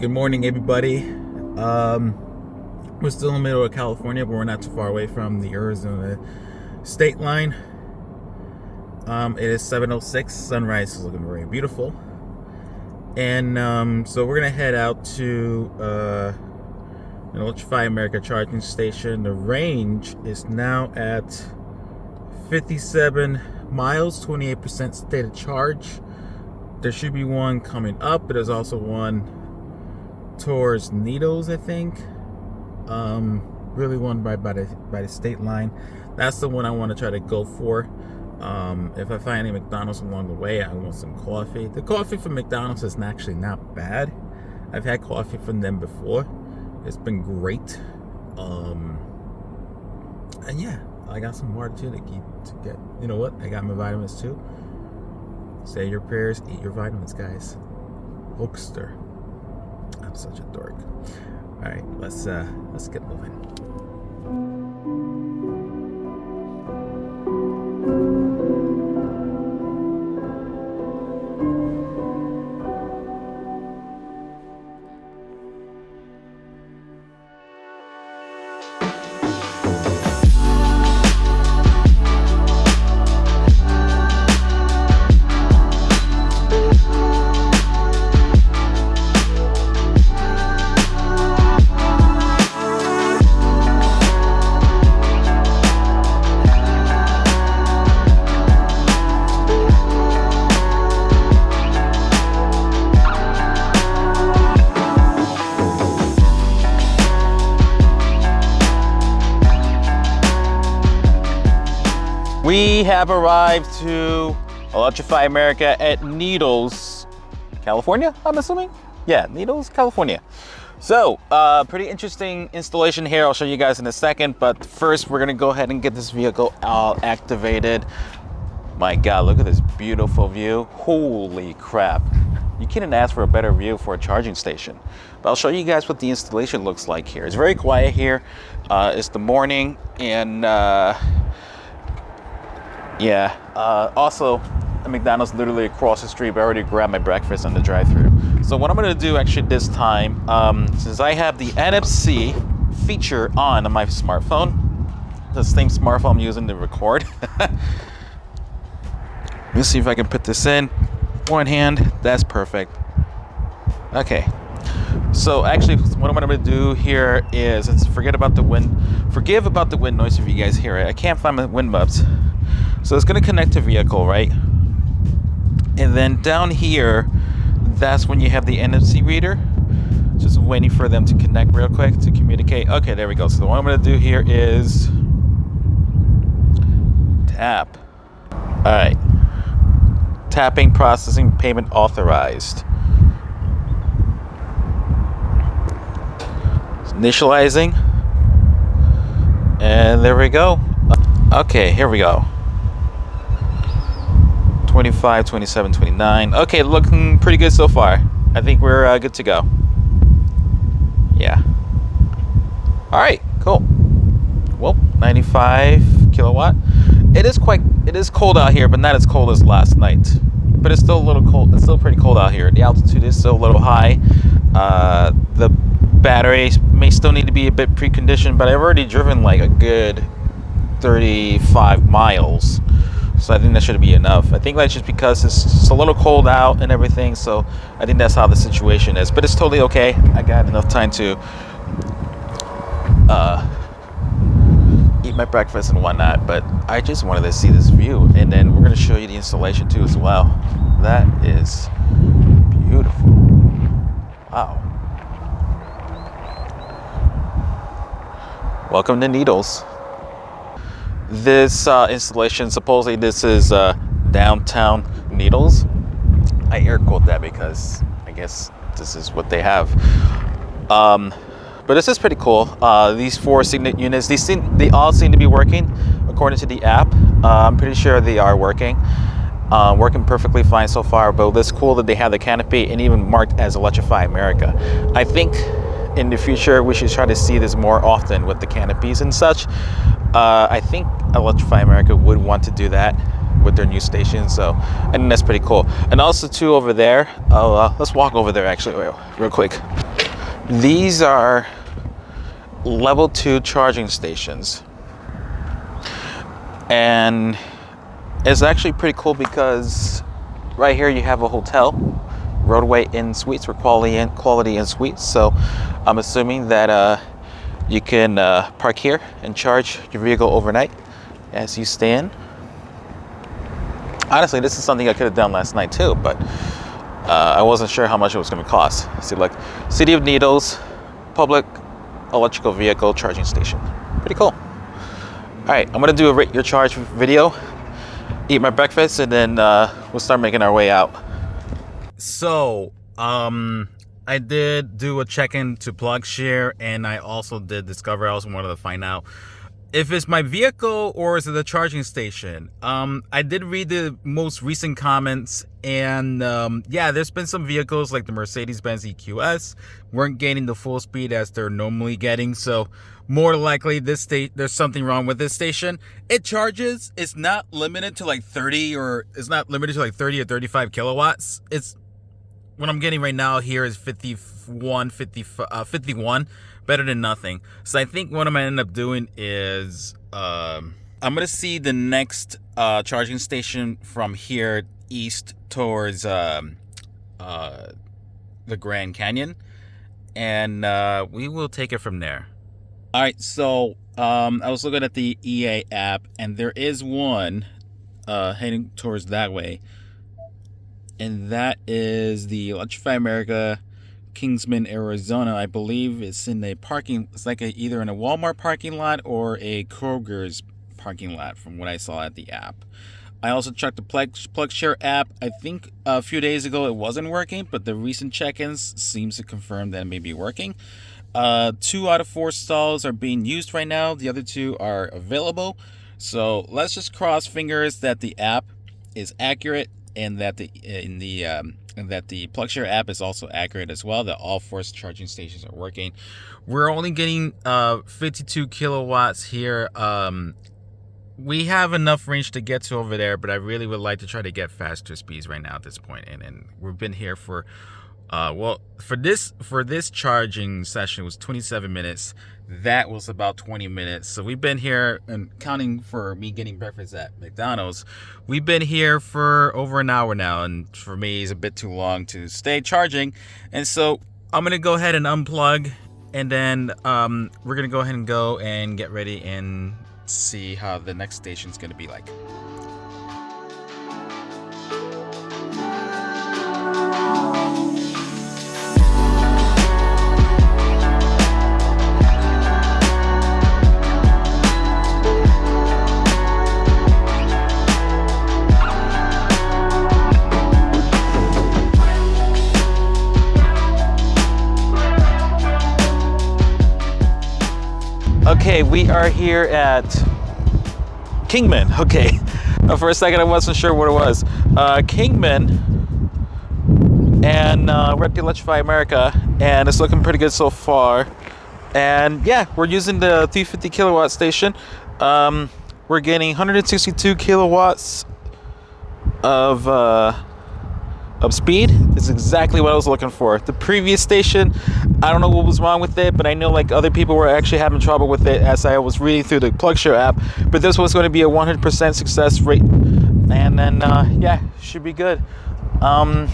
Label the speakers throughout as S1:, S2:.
S1: Good morning, everybody. We're still in the middle of California, but we're not too far away from the Arizona state line. It is 7:06. Sunrise is looking very beautiful. And so we're going to head out to an Electrify America charging station. The range is now at 57 miles, 28% state of charge. There should be one coming up, but there's also one towards Needles, I think. Really one by the state line. That's the one I want to try to go for. If I find any McDonald's along the way, I want some coffee. The coffee from McDonald's is actually not bad. I've had coffee from them before. It's been great. And yeah, I got some water too to get. You know what? I got my vitamins too. Say your prayers, eat your vitamins, guys. Hulkster. I'm such a dork. All right, let's get moving. We have arrived to Electrify America at Needles, California, I'm assuming? Yeah, Needles, California. So, pretty interesting installation here. I'll show you guys in a second, but first we're gonna go ahead and get this vehicle all activated. My God, look at this beautiful view. Holy crap. You couldn't ask for a better view for a charging station. But I'll show you guys what the installation looks like here. It's very quiet here. It's the morning, and yeah, also the McDonald's literally across the street, but I already grabbed my breakfast on the drive-thru. So what I'm gonna do actually this time, since I have the NFC feature on my smartphone, the same smartphone I'm using to record. Let's see if I can put this in one hand. That's perfect. Okay. So actually, what I'm gonna do here is, forgive about the wind noise if you guys hear it. I can't find my wind buds. So it's going to connect to vehicle, right? And then down here, that's when you have the NFC reader. Just waiting for them to connect real quick to communicate. Okay, there we go. So what I'm going to do here is tap. All right. Tapping, processing, payment authorized. Initializing. And there we go. Okay, here we go. 25, 27, 29. Okay, looking pretty good so far. I think we're good to go. Yeah. All right, cool. Well, 95 kilowatt. It is cold out here, but not as cold as last night. But it's still a little cold. It's still pretty cold out here. The altitude is still a little high. The battery may still need to be a bit preconditioned, but I've already driven like a good 35 miles. So I think that should be enough. I think that's just because it's just a little cold out and everything. So I think that's how the situation is. But it's totally okay. I got enough time to eat my breakfast and whatnot. But I just wanted to see this view. And then we're going to show you the installation too as well. That is beautiful. Wow. Welcome to Needles. This installation, supposedly this is downtown Needles. I air quote that because I guess this is what they have. But this is pretty cool. These 4 Signet units, they all seem to be working according to the app. I'm pretty sure they are working. Working perfectly fine so far, but it's cool that they have the canopy and even marked as Electrify America. I think in the future we should try to see this more often with the canopies and such. I think Electrify America would want to do that with their new station, so I think that's pretty cool. And also too over there, let's walk over there actually real quick. These are level 2 charging stations. And it's actually pretty cool because right here you have a hotel, Roadway Inn Suites, or Quality Inn Suites. So I'm assuming that you can park here and charge your vehicle overnight as you stay in. Honestly, this is something I could have done last night too, but I wasn't sure how much it was going to cost. See, like City of Needles, public electrical vehicle charging station. Pretty cool. All right, I'm going to do a rate your charge video, eat my breakfast, and then we'll start making our way out. So, I did do a check-in to PlugShare, and I also did discover. I also wanted to find out if it's my vehicle or is it the charging station. I did read the most recent comments, and yeah, there's been some vehicles like the Mercedes-Benz EQS weren't gaining the full speed as they're normally getting. So more likely there's something wrong with this station. It charges. It's not limited to like 30 or 35 kilowatts. It's what I'm getting right now here is 51, better than nothing. So I think what I'm gonna end up doing is I'm gonna see the next charging station from here east towards the Grand Canyon, and we will take it from there. All right, so I was looking at the EA app, and there is one heading towards that way, and that is the Electrify America Kingsman, Arizona. I believe it's in a parking. It's like either in a Walmart parking lot or a Kroger's parking lot, from what I saw at the app. I also checked the PlugShare app. I think a few days ago it wasn't working, but the recent check-ins seems to confirm that it may be working. 2 out of 4 stalls are being used right now. The other 2 are available. So let's just cross fingers that the app is accurate, and that the PlugShare app is also accurate as well, that all 4 charging stations are working. We're only getting 52 kilowatts here. We have enough range to get to over there, but I really would like to try to get faster speeds right now at this point. And we've been here for for this charging session was 27 minutes. That was about 20 minutes. So we've been here, and counting for me getting breakfast at McDonald's, we've been here for over an hour now, and for me it's a bit too long to stay charging. And so I'm gonna go ahead and unplug, and then we're gonna go ahead and go and get ready and see how the next station's gonna be like. Okay, we are here at Kingman. Okay, for a second I wasn't sure what it was. Kingman, and we're at the Electrify America, and it's looking pretty good so far. And yeah, we're using the 350 kilowatt station. We're getting 162 kilowatts of speed. Is exactly what I was looking for. The previous station, I don't know what was wrong with it, but I know like other people were actually having trouble with it as I was reading through the PlugShare app. But this was going to be a 100% success rate, and then yeah, should be good. I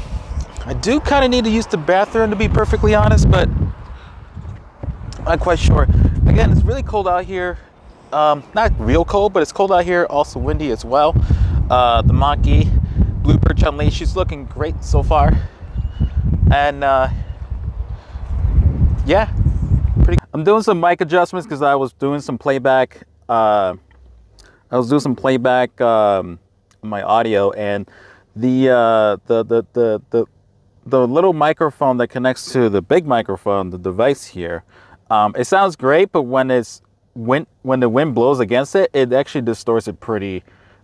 S1: do kind of need to use the bathroom, to be perfectly honest, but I'm not quite sure. Again, it's really cold out here. Not real cold, but it's cold out here. Also windy as well. The Mach-E Blue Perch Unleashed, she's looking great so far. And yeah, I'm doing some mic adjustments because I was doing some playback. On my audio, and the little microphone that connects to the big microphone, the device here, it sounds great, but when the wind blows against it, it actually distorts it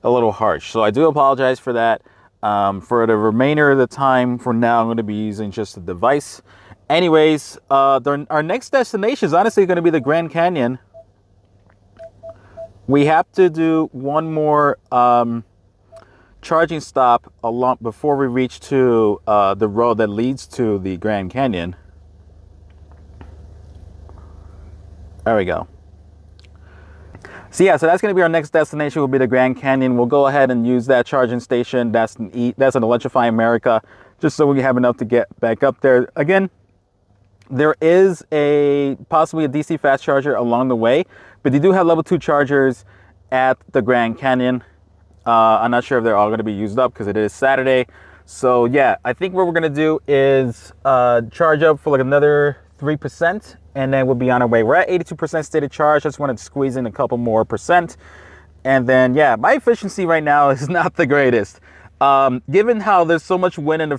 S1: a little harsh. So I do apologize for that. For the remainder of the time, for now, I'm going to be using just the device. Anyways, our next destination is honestly going to be the Grand Canyon. We have to do one more charging stop along before we reach to the road that leads to the Grand Canyon. There we go. So yeah, so that's going to be our next destination, will be the Grand Canyon. We'll go ahead and use that charging station. That's an Electrify America, just so we have enough to get back up there. Again, there is possibly a DC fast charger along the way, but they do have level 2 chargers at the Grand Canyon. I'm not sure if they're all going to be used up because it is Saturday. So yeah, I think what we're going to do is charge up for like another 3%, and then we'll be on our way. We're at 82% stated charge. I just wanted to squeeze in a couple more percent. And then, yeah, my efficiency right now is not the greatest. Given how there's so much wind in the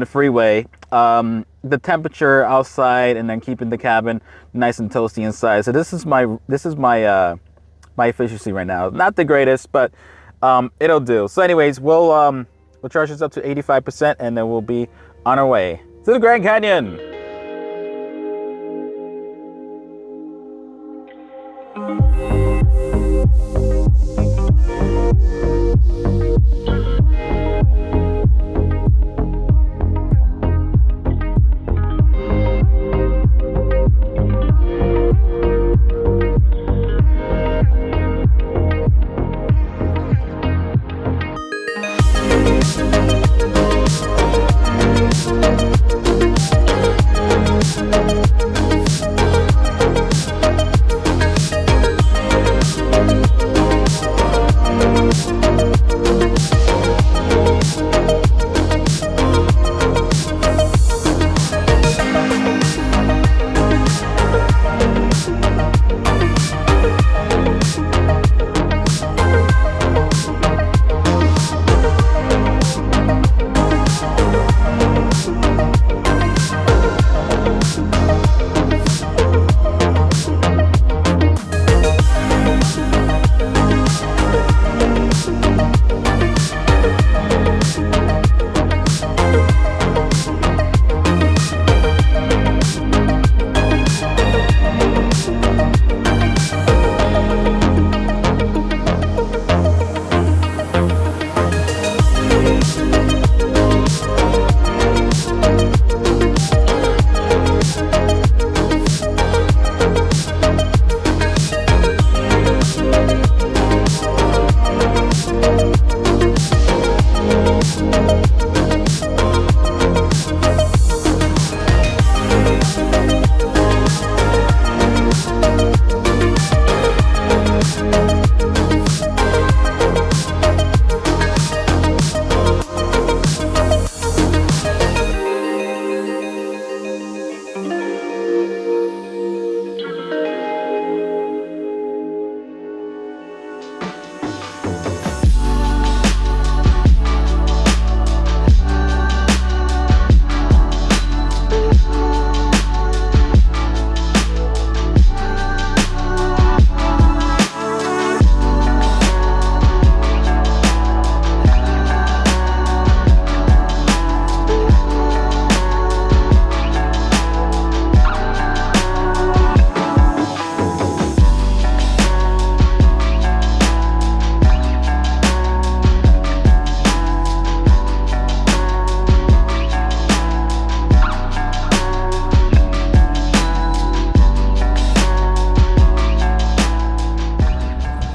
S1: freeway, the temperature outside, and then keeping the cabin nice and toasty inside. So this is my my efficiency right now. Not the greatest, but it'll do. So anyways, we'll charge this up to 85%, and then we'll be on our way to the Grand Canyon.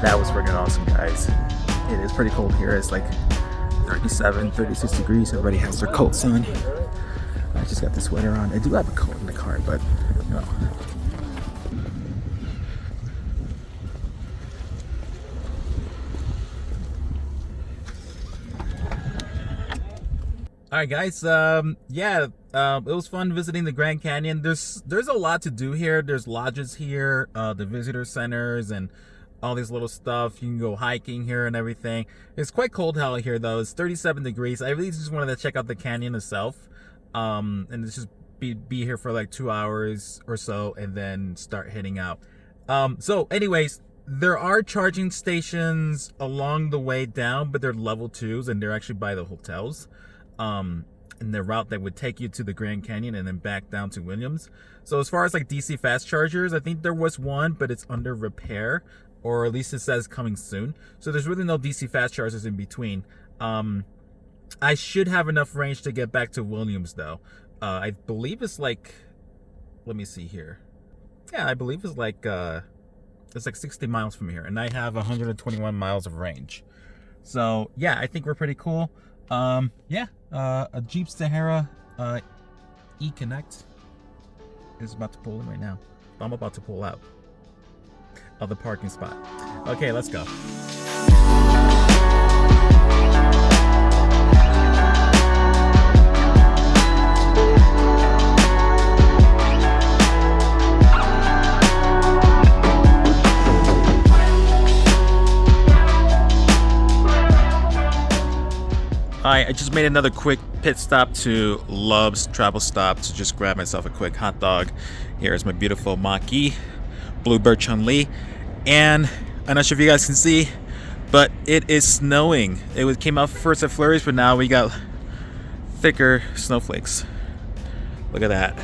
S1: That was freaking awesome, guys. It is pretty cold here. It's like 37, 36 degrees. Everybody has their coats on. I just got the sweater on. I do have a coat in the car, but you know. All right, guys. It was fun visiting the Grand Canyon. There's a lot to do here. There's lodges here, the visitor centers, and all this little stuff. You can go hiking here and everything. It's quite cold out here, though. It's 37 degrees. I really just wanted to check out the canyon itself, and just be here for like 2 hours or so, and then start heading out. So, anyways. There are charging stations along the way down, but they're level 2s, and they're actually by the hotels. In the route that would take you to the Grand Canyon and then back down to Williams. So as far as like DC fast chargers, I think there was one, but it's under repair, or at least it says coming soon. So there's really no DC fast chargers in between. I should have enough range to get back to Williams, though. I believe it's like, let me see here. Yeah, I believe it's like 60 miles from here, and I have 121 miles of range. So yeah, I think we're pretty cool. Yeah, a Jeep Sahara E-Connect is about to pull in right now. I'm about to pull out of the parking spot. Okay, let's go. I just made another quick pit stop to Love's Travel Stop to just grab myself a quick hot dog. Here's my beautiful Mach-E, Bluebird Chun-Li, and I'm not sure if you guys can see, but it is snowing. It came out first at flurries, but now we got thicker snowflakes. Look at that.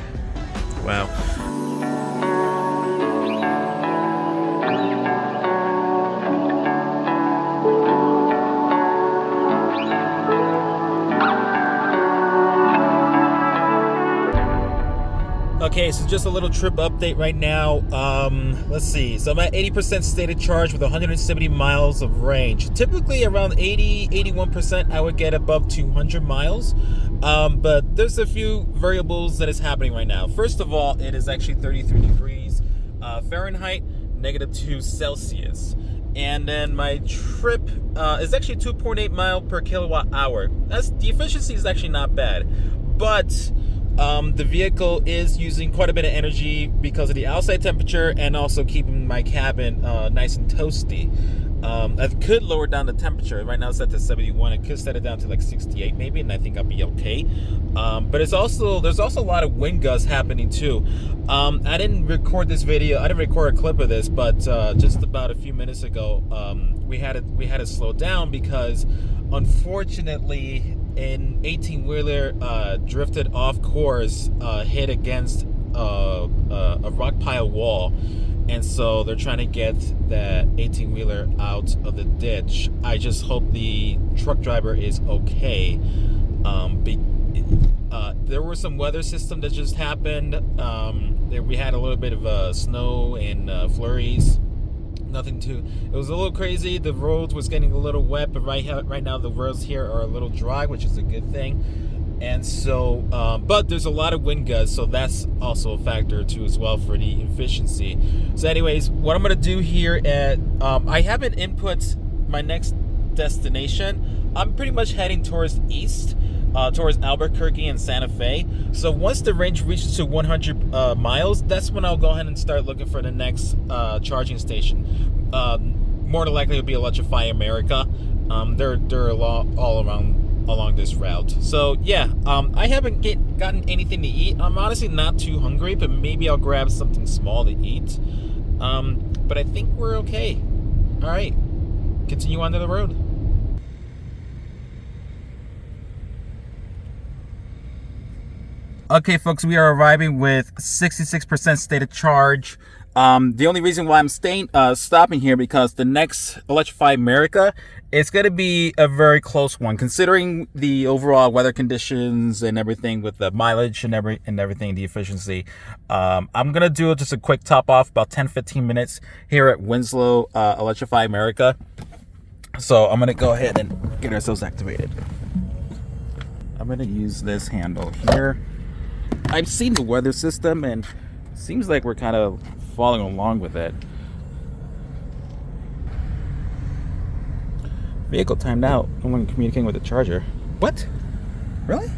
S1: Wow. Okay, so just a little trip update right now. Let's see. So I'm at 80% stated charge with 170 miles of range. Typically around 81% I would get above 200 miles. But there's a few variables that is happening right now. First of all, it is actually 33 degrees Fahrenheit, -2 Celsius. And then my trip is actually 2.8 mile per kilowatt hour. The efficiency is actually not bad. But the vehicle is using quite a bit of energy because of the outside temperature and also keeping my cabin nice and toasty. I could lower down the temperature. Right now it's set to 71. I could set it down to like 68 maybe, and I think I'll be okay. But there's also a lot of wind gusts happening too. I didn't record this video. I didn't record a clip of this, but just about a few minutes ago, we had to slow down because unfortunately an 18-wheeler drifted off course, hit against a rock pile wall, and so they're trying to get that 18-wheeler out of the ditch. I just hope the truck driver is okay. There were some weather system that just happened. We had a little bit of snow and flurries. Nothing too. It was a little crazy. The roads was getting a little wet, but right now the roads here are a little dry, which is a good thing. And so, but there's a lot of wind gusts, so that's also a factor too as well for the efficiency. So, anyways, what I'm gonna do here I haven't input my next destination. I'm pretty much heading towards east. Towards Albuquerque and Santa Fe. So once the range reaches to 100 miles, that's when I'll go ahead and start looking for the next charging station. More than likely it'll be Electrify America. They're all around along this route. So yeah, I haven't gotten anything to eat. I'm honestly not too hungry, but maybe I'll grab something small to eat. But I think we're okay. All right, continue on to the road. Okay, folks, we are arriving with 66% stated charge. The only reason why I'm stopping here because the next Electrify America is going to be a very close one, considering the overall weather conditions and everything with the mileage and everything, the efficiency. I'm going to do just a quick top off, about 10-15 minutes here at Winslow Electrify America. So I'm going to go ahead and get ourselves activated. I'm going to use this handle here. I've seen the weather system and it seems like we're kind of following along with it. Vehicle timed out when communicating with the charger. What? Really?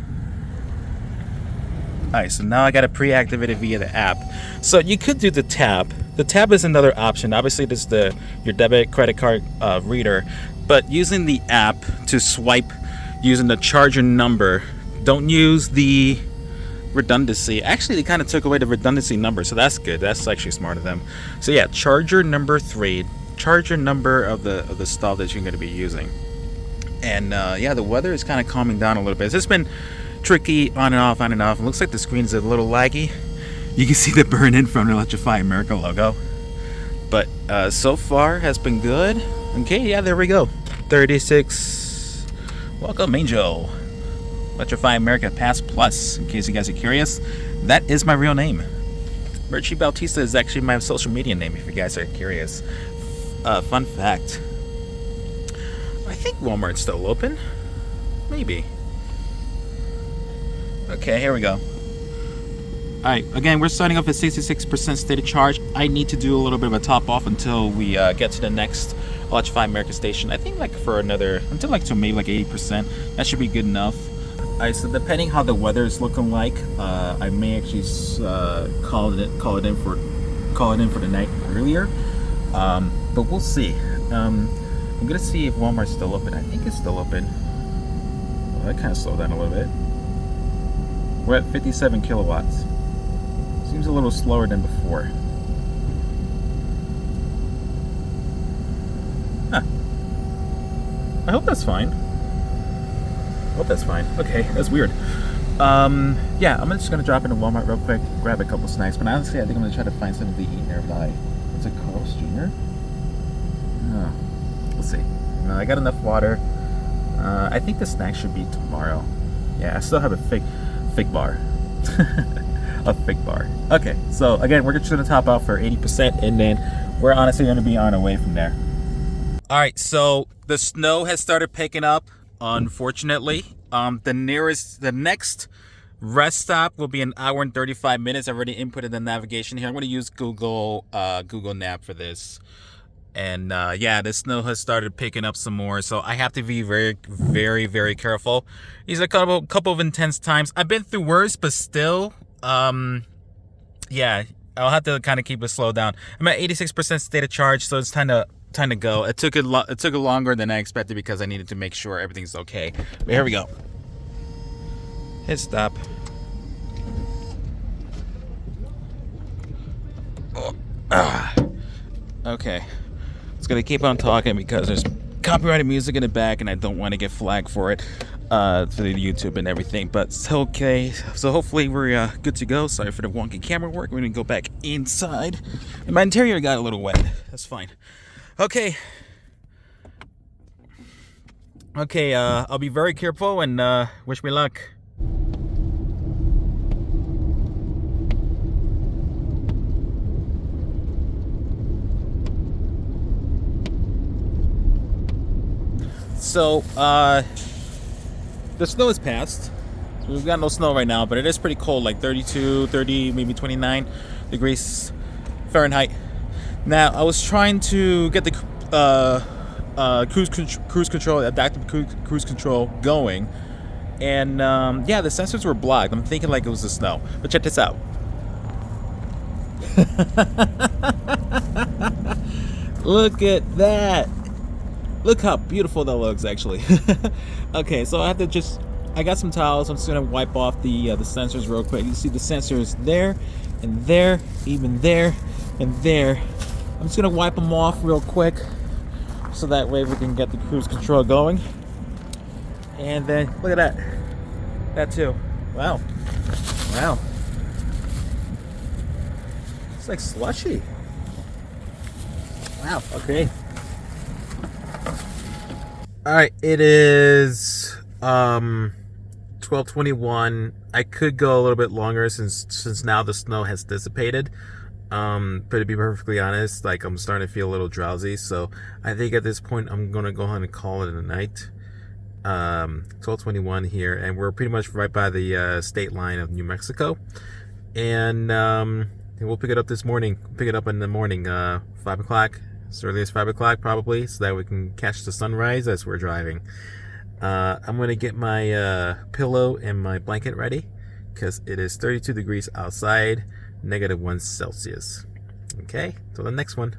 S1: Alright, so now I got to pre-activate it via the app. So you could do the tab. The tab is another option. Obviously this is your debit credit card reader, but using the app to swipe using the charger number, don't use the redundancy. Actually, they kind of took away the redundancy number, so that's good. That's actually smart of them. So yeah, charger number 3, charger number of the stall that you're going to be using. And yeah, the weather is kind of calming down a little bit. It's just been tricky on and off, on and off. It looks like the screen's a little laggy. You can see the burn in from the Electrify America logo. But so far has been good. Okay, yeah, there we go. 36. Welcome, Angel. Electrify America Pass Plus, in case you guys are curious. That is my real name. Merchie Bautista is actually my social media name, if you guys are curious. Fun fact. I think Walmart's still open. Maybe. Okay, here we go. Alright, again, we're starting off at 66% state of charge. I need to do a little bit of a top off until we get to the next Electrify America station. I think like for another, until like to maybe like 80%. That should be good enough. Alright, so depending how the weather is looking like, I may actually call it in for the night earlier. But we'll see. I'm gonna see if Walmart's still open. I think it's still open. Well, that kind of slowed down a little bit. We're at 57 kilowatts. Seems a little slower than before. Huh. I hope that's fine. Okay, that's weird. Yeah, I'm just gonna drop into Walmart real quick, grab a couple snacks. But honestly, I think I'm gonna try to find something to eat nearby. Is it Carl's Jr.? Oh, we'll see. No, I got enough water. I think the snack should be tomorrow. Yeah, I still have a fig bar. A fig bar. Okay, so again, we're just gonna top out for 80%, and then we're honestly gonna be on our way from there. All right, so the snow has started picking up. Unfortunately, the next rest stop will be an hour and 35 minutes. I've already inputted the navigation here. I'm going to use Google Nav for this. And yeah, the snow has started picking up some more, so I have to be very, very, very careful. These are a couple of intense times. I've been through worse, but still, yeah, I'll have to kind of keep it slowed down. I'm at 86% state of charge, so it's time to go. It took longer than I expected because I needed to make sure everything's okay. But here we go. Hit stop. Okay. Just gonna keep on talking because there's copyrighted music in the back and I don't want to get flagged for it for the YouTube and everything. But it's okay. So hopefully we're good to go. Sorry for the wonky camera work. We're gonna go back inside. And my interior got a little wet. That's fine. Okay. I'll be very careful and wish me luck. So, the snow has passed. So we've got no snow right now, but it is pretty cold, like 32, 30, maybe 29 degrees Fahrenheit. Now, I was trying to get the cruise control, adaptive cruise control going, and yeah, the sensors were blocked. I'm thinking like it was the snow, but check this out. Look at that. Look how beautiful that looks, actually. Okay, so I got some towels. I'm just gonna wipe off the sensors real quick. You see the sensors there, and there, even there, and there. I'm just gonna wipe them off real quick, so that way we can get the cruise control going. And then look at that too. Wow. It's like slushy. Wow. Okay. All right, it is 12:21. I could go a little bit longer since now the snow has dissipated. But to be perfectly honest, like I'm starting to feel a little drowsy, so I think at this point I'm gonna go ahead and call it a night. 12:21 here, and we're pretty much right by the state line of New Mexico, and we'll pick it up this morning. Pick it up in the morning, 5 o'clock. As early as 5 o'clock probably, so that we can catch the sunrise as we're driving. I'm gonna get my pillow and my blanket ready because it is 32 degrees outside, -1 Celsius. Okay, till the next one.